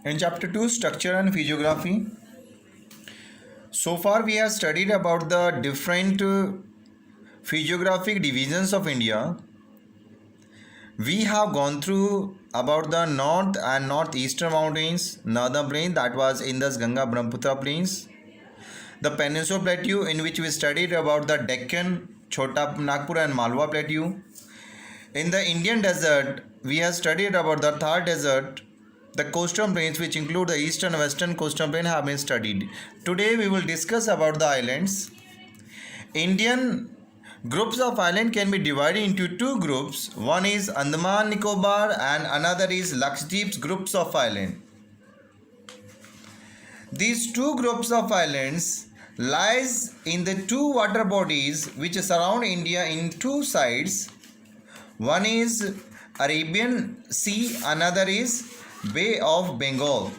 In chapter 2, structure and physiography. So far we have studied about the different physiographic divisions of India. We have gone through about the north and northeastern mountains, northern plain, that was Indus, Ganga, Brahmaputra plains, the Peninsula Plateau, in which we studied about the Deccan, Chota Nagpur and Malwa Plateau. In the Indian desert, we have studied about the Thar Desert. The coastal plains, which include the eastern and western coastal plain, have been studied. Today we will discuss about the islands. Indian groups of island can be divided into two groups. One is Andaman Nicobar and another is Lakshadweep's groups of island. These two groups of islands lies in the two water bodies which surround India in two sides. One is Arabian Sea, another is Bay of Bengal.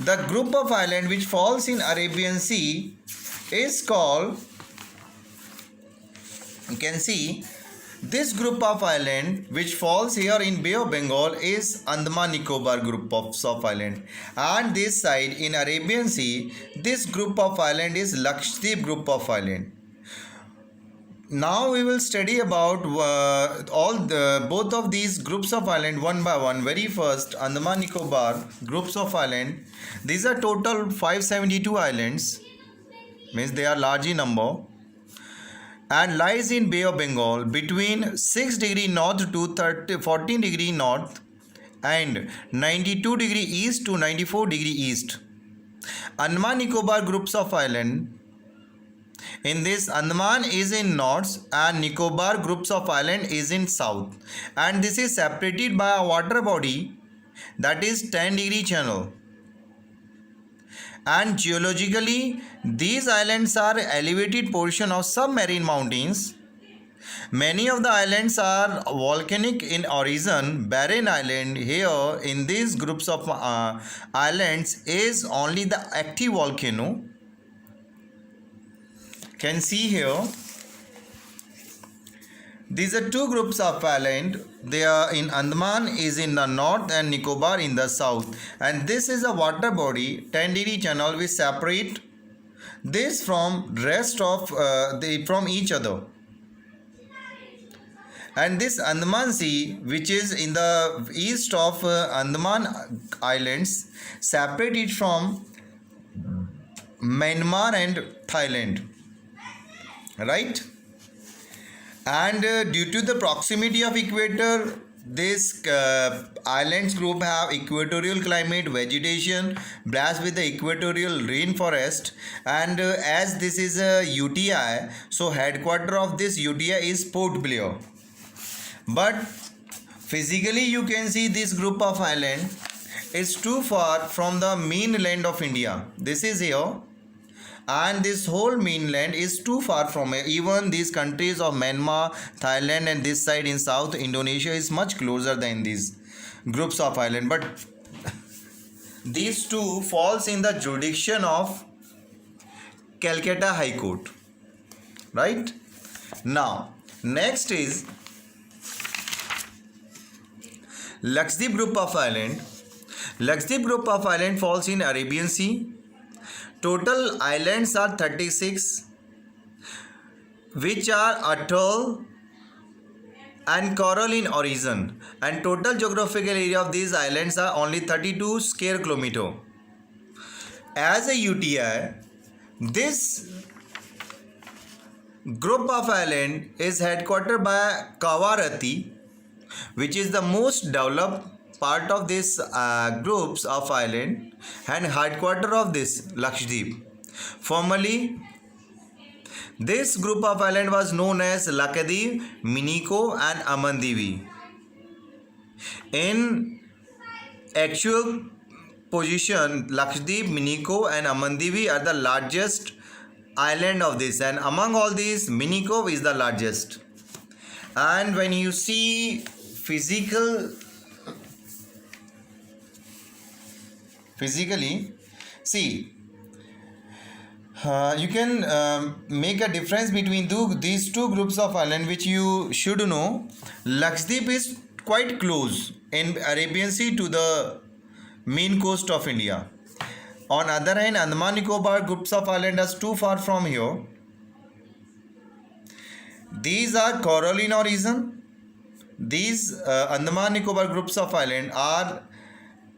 The group of island which falls in Arabian Sea is called, you can see, this group of island which falls here in Bay of Bengal is Andaman Nicobar group of island, and this side in Arabian Sea, this group of island is Lakshadweep group of island. Now we will study about both of these groups of island one by one. Very first, Andaman Nicobar groups of island. These are total 572 islands, means they are large in number, and lies in Bay of Bengal between 6 degree north to 14 degree north and 92 degree east to 94 degree east. Andaman Nicobar groups of island. In this, Andaman is in north and Nicobar groups of island is in south, and this is separated by a water body, that is 10 degree channel. And geologically, these islands are elevated portion of submarine mountains. Many of the islands are volcanic in origin. Barren Island here in these groups of islands is only the active volcano. Can see here, these are two groups of island. They are in Andaman is in the north and Nicobar in the south, and this is a water body 10 degree channel which separate this from rest of from each other. And this Andaman Sea, which is in the east of Andaman Islands, separate it from Myanmar and Thailand, right? And due to the proximity of equator, this islands group have equatorial climate, vegetation blessed with the equatorial rainforest, and as this is a UTI, so headquarter of this UTI is Port Blair. But physically you can see this group of island is too far from the mainland of India. This is here, and this whole mainland is too far from it. Even these countries of Myanmar, Thailand, and this side in South Indonesia is much closer than these groups of island. But these two falls in the jurisdiction of Calcutta High Court, right? Now next is Lakshadweep group of island. Lakshadweep group of island falls in Arabian Sea. Total islands are 36, which are atoll and coral in origin, and total geographical area of these islands are only 32 square kilometer. As a UTI, this group of island is headquartered by Kavaratti, which is the most developed part of this groups of island, and headquarter of this Lakshadweep. Formerly, this group of island was known as Lakshadweep, Miniko and Amandivi. In actual position, Lakshadweep, Miniko and Amandivi are the largest island of this, and among all these, Miniko is the largest. And when you see physically, see, you can make a difference between these two groups of island, which you should know. Lakshadweep is quite close in Arabian Sea to the main coast of India. On other hand, Andaman Nicobar groups of islands are too far from here. These are coral in origin. These Andaman Nicobar groups of islands are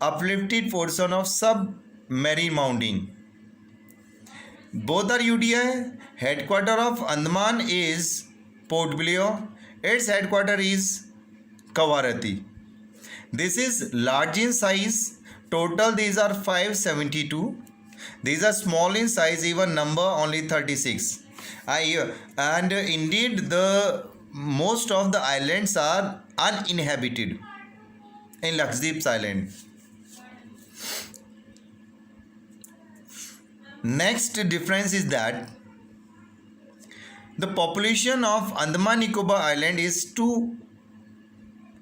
uplifted portion of submarine mountain. Both are UDI. Headquarter of Andaman is Port Blair. Its headquarter is Kavarati. This is large in size. Total these are 572. These are small in size, even number only 36. And indeed the most of the islands are uninhabited in Lakshadweep Island. Next difference is that the population of Andaman Nicobar Island is too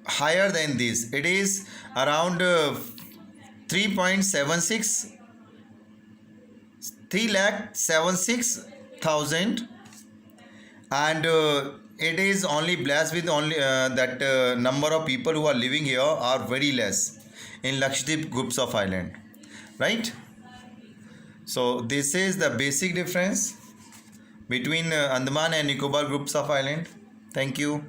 higher than this. It is around 3,76,000, and it is only blessed with only that number of people who are living here are very less in Lakshadweep groups of island, right? So this is the basic difference between Andaman and Nicobar groups of island. Thank you.